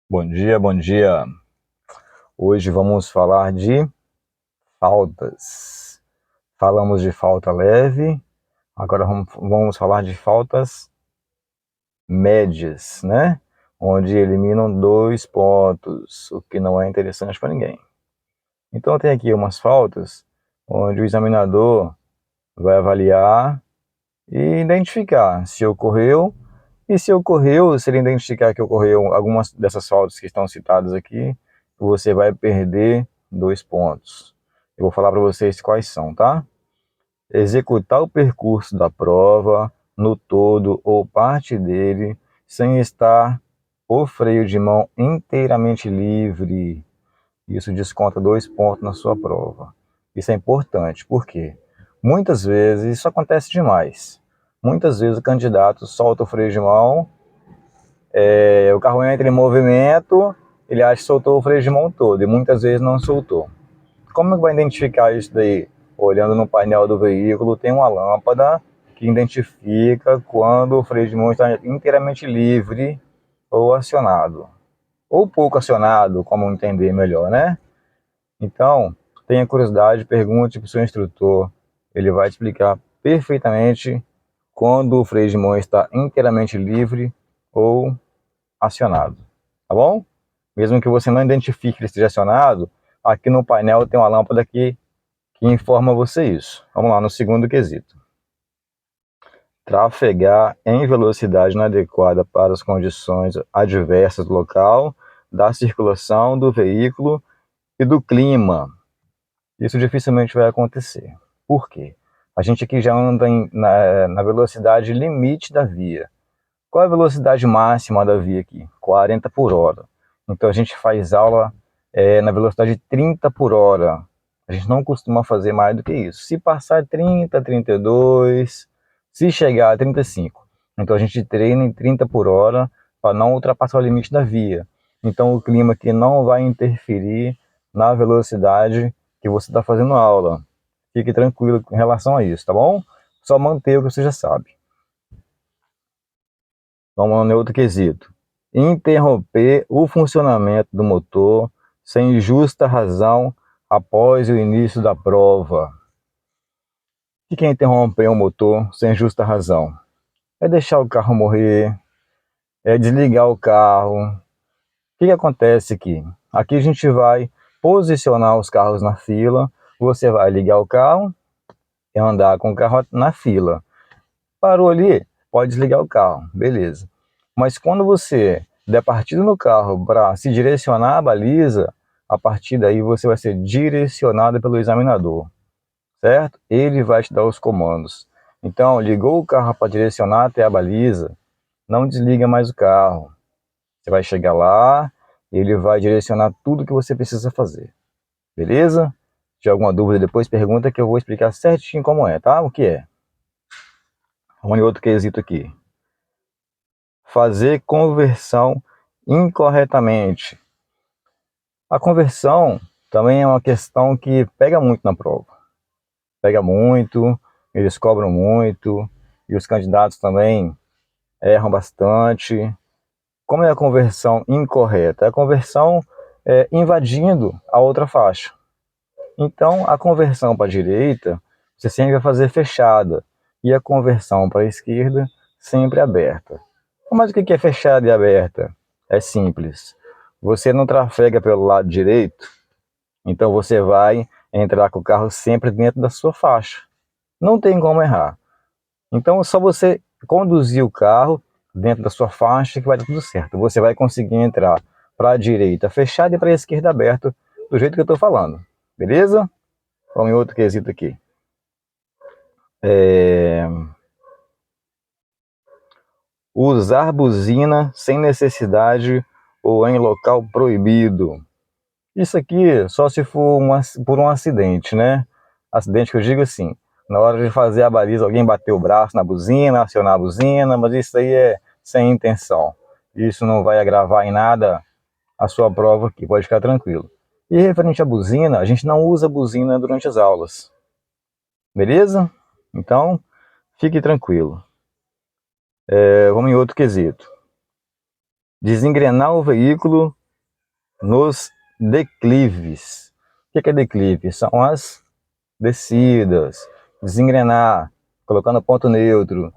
Bom dia, bom dia. Hoje vamos falar de faltas. Falamos de falta leve, agora vamos falar de faltas médias, né? Onde eliminam 2 pontos, o que não é interessante para ninguém. Então tem aqui umas faltas onde o examinador vai avaliar e identificar se ocorreu. E se ocorreu, se ele identificar que ocorreu algumas dessas faltas que estão citadas aqui, você vai perder 2 pontos. Eu vou falar para vocês quais são, tá? Executar o percurso da prova no todo ou parte dele, sem estar o freio de mão inteiramente livre. Isso desconta 2 pontos na sua prova. Isso é importante, porque muitas vezes isso acontece demais. Muitas vezes o candidato solta o freio de mão, o carro entra em movimento, ele acha que soltou o freio de mão todo, e muitas vezes não soltou. Como é que vai identificar isso daí? Olhando no painel do veículo, tem uma lâmpada que identifica quando o freio de mão está inteiramente livre ou acionado. Ou pouco acionado, como entender melhor, né? Então, tenha curiosidade, pergunte para o seu instrutor. Ele vai te explicar perfeitamente quando o freio de mão está inteiramente livre ou acionado, tá bom? Mesmo que você não identifique que ele esteja acionado, aqui no painel tem uma lâmpada que informa você isso. Vamos lá, no segundo quesito. Trafegar em velocidade inadequada para as condições adversas do local, da circulação do veículo e do clima. Isso dificilmente vai acontecer. Por quê? A gente aqui já anda na velocidade limite da via. Qual é a velocidade máxima da via aqui? 40 por hora. Então a gente faz aula na velocidade de 30 por hora. A gente não costuma fazer mais do que isso. Se passar 30, 32, se chegar a 35. Então a gente treina em 30 por hora para não ultrapassar o limite da via. Então o clima aqui não vai interferir na velocidade que você está fazendo aula. Fique tranquilo em relação a isso, tá bom? Só manter o que você já sabe. Vamos no outro quesito. Interromper o funcionamento do motor sem justa razão após o início da prova. O que é interromper um motor sem justa razão? É deixar o carro morrer, é desligar o carro. O que acontece aqui? Aqui a gente vai posicionar os carros na fila, você vai ligar o carro e andar com o carro na fila. Parou ali, pode desligar o carro, beleza. Mas quando você der partida no carro para se direcionar à baliza, a partir daí você vai ser direcionado pelo examinador, certo? Ele vai te dar os comandos. Então, ligou o carro para direcionar até a baliza, não desliga mais o carro. Você vai chegar lá, ele vai direcionar tudo que você precisa fazer, beleza? Se tiver alguma dúvida depois, pergunta que eu vou explicar certinho como é, tá? O que é? Vamos em outro quesito aqui. Fazer conversão incorretamente. A conversão também é uma questão que pega muito na prova. Pega muito, eles cobram muito, e os candidatos também erram bastante. Como é a conversão incorreta? É a conversão invadindo a outra faixa. Então, a conversão para a direita, você sempre vai fazer fechada, e a conversão para a esquerda, sempre aberta. Mas o que é fechada e aberta? É simples. Você não trafega pelo lado direito, então você vai entrar com o carro sempre dentro da sua faixa. Não tem como errar. Então é só você conduzir o carro dentro da sua faixa que vai dar tudo certo. Você vai conseguir entrar para a direita fechada e para a esquerda aberto, do jeito que eu estou falando. Beleza? Vamos em outro quesito aqui. Usar buzina sem necessidade ou em local proibido. Isso aqui só se for por um acidente, né? Acidente que eu digo assim, na hora de fazer a baliza, alguém bateu o braço na buzina, acionar a buzina, mas isso aí é sem intenção. Isso não vai agravar em nada a sua prova aqui, pode ficar tranquilo. E referente à buzina, a gente não usa buzina durante as aulas. Beleza? Então, fique tranquilo. Vamos em outro quesito. Desengrenar o veículo nos declives. O que é declive? São as descidas, desengrenar, colocando ponto neutro.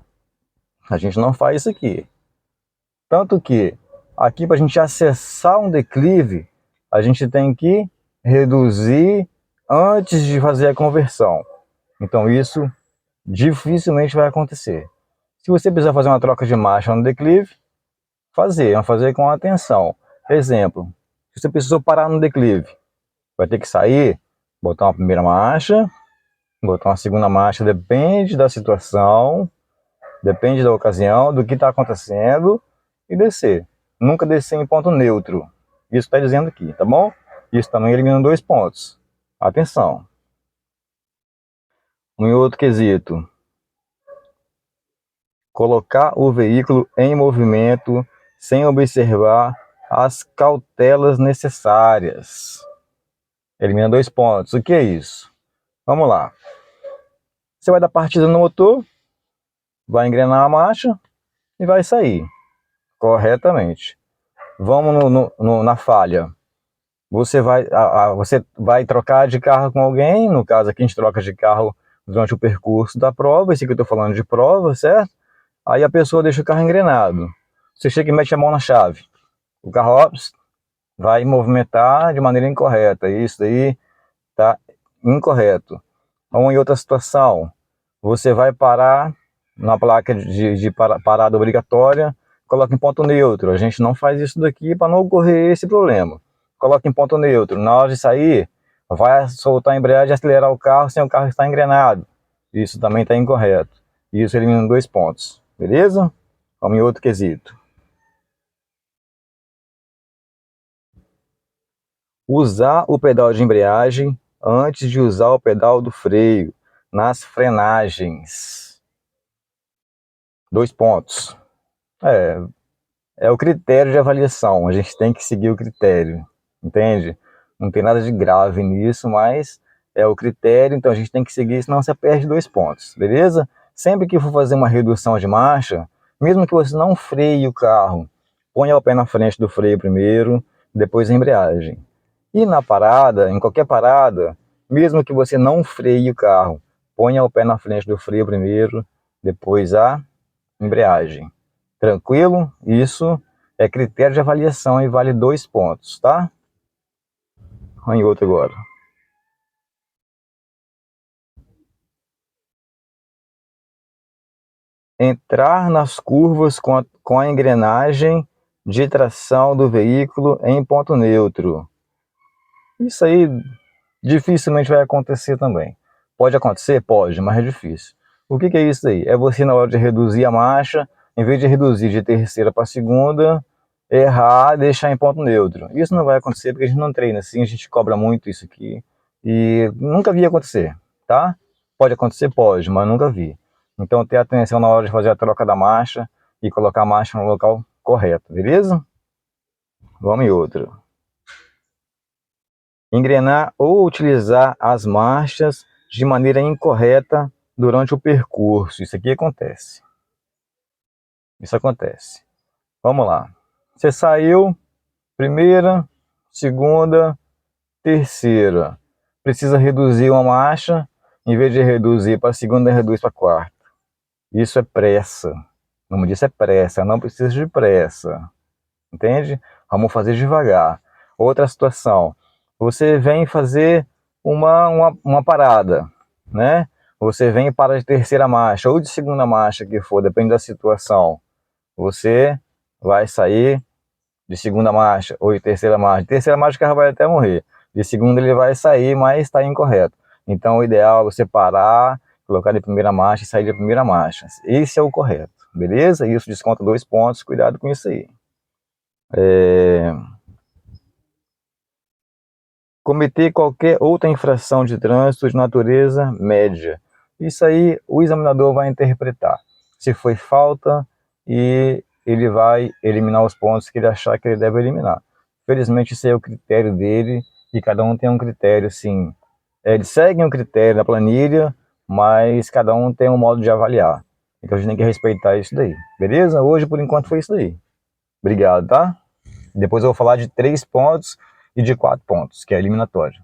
A gente não faz isso aqui. Tanto que aqui, para a gente acessar um declive, a gente tem que reduzir antes de fazer a conversão. Então isso dificilmente vai acontecer. Se você precisar fazer uma troca de marcha no declive, vamos fazer com atenção. Exemplo, se você precisou parar no declive, vai ter que sair, botar uma primeira marcha, botar uma segunda marcha, depende da situação, depende da ocasião, do que está acontecendo, e descer. Nunca descer em ponto neutro. Isso está dizendo aqui, tá bom? Isso também elimina 2 pontos. Atenção. Um outro quesito. Colocar o veículo em movimento sem observar as cautelas necessárias. Elimina 2 pontos. O que é isso? Vamos lá. Você vai dar partida no motor, vai engrenar a marcha e vai sair corretamente. Vamos na falha. Você vai trocar de carro com alguém, no caso aqui a gente troca de carro durante o percurso da prova, esse aqui eu estou falando de prova, certo? Aí a pessoa deixa o carro engrenado. Você chega e mete a mão na chave. O carro vai movimentar de maneira incorreta. Isso daí está incorreto. Ou em outra situação, você vai parar na placa de parada obrigatória, coloca em ponto neutro. A gente não faz isso daqui para não ocorrer esse problema. Coloca em ponto neutro. Na hora de sair, vai soltar a embreagem e acelerar o carro sem o carro estar engrenado. Isso também está incorreto. Isso elimina 2 pontos. Beleza? Vamos em outro quesito. Usar o pedal de embreagem antes de usar o pedal do freio nas frenagens. 2 pontos. É o critério de avaliação. A gente tem que seguir o critério, entende? Não tem nada de grave nisso, mas é o critério, então a gente tem que seguir, senão você perde 2 pontos, beleza? Sempre que for fazer uma redução de marcha, mesmo que você não freie o carro, ponha o pé na frente do freio primeiro, depois a embreagem. E na parada, em qualquer parada, mesmo que você não freie o carro, ponha o pé na frente do freio primeiro, depois a embreagem. Tranquilo? Isso é critério de avaliação e vale 2 pontos, tá? Vamos em outro agora. Entrar nas curvas com a engrenagem de tração do veículo em ponto neutro. Isso aí dificilmente vai acontecer também. Pode acontecer? Pode, mas é difícil. O que é isso aí? É você, na hora de reduzir a marcha, em vez de reduzir de terceira para segunda, errar, deixar em ponto neutro. Isso não vai acontecer porque a gente não treina assim, a gente cobra muito isso aqui. E nunca vi acontecer, tá? Pode acontecer? Pode, mas nunca vi. Então, ter atenção na hora de fazer a troca da marcha e colocar a marcha no local correto, beleza? Vamos em outro. Engrenar ou utilizar as marchas de maneira incorreta durante o percurso. Isso aqui acontece. Isso acontece. Vamos lá. Você saiu, primeira, segunda, terceira. Precisa reduzir uma marcha, em vez de reduzir para a segunda, reduz para a quarta. Isso é pressa. O nome disso é pressa, não precisa de pressa. Entende? Vamos fazer devagar. Outra situação. Você vem fazer uma parada, né? Você vem para de terceira marcha ou de segunda marcha, que for, depende da situação. Você vai sair de segunda marcha ou de terceira marcha. De terceira marcha o carro vai até morrer. De segunda ele vai sair, mas está incorreto. Então o ideal é você parar, colocar de primeira marcha e sair de primeira marcha. Esse é o correto, beleza? Isso desconta 2 pontos, cuidado com isso aí. Cometer qualquer outra infração de trânsito de natureza média. Isso aí o examinador vai interpretar. Se foi falta, e ele vai eliminar os pontos que ele achar que ele deve eliminar. Felizmente, esse é o critério dele, e cada um tem um critério, assim. Eles seguem o critério da planilha, mas cada um tem um modo de avaliar. Então a gente tem que respeitar isso daí. Beleza? Hoje, por enquanto, foi isso daí. Obrigado, tá? Depois eu vou falar de 3 pontos e de 4 pontos, que é eliminatório.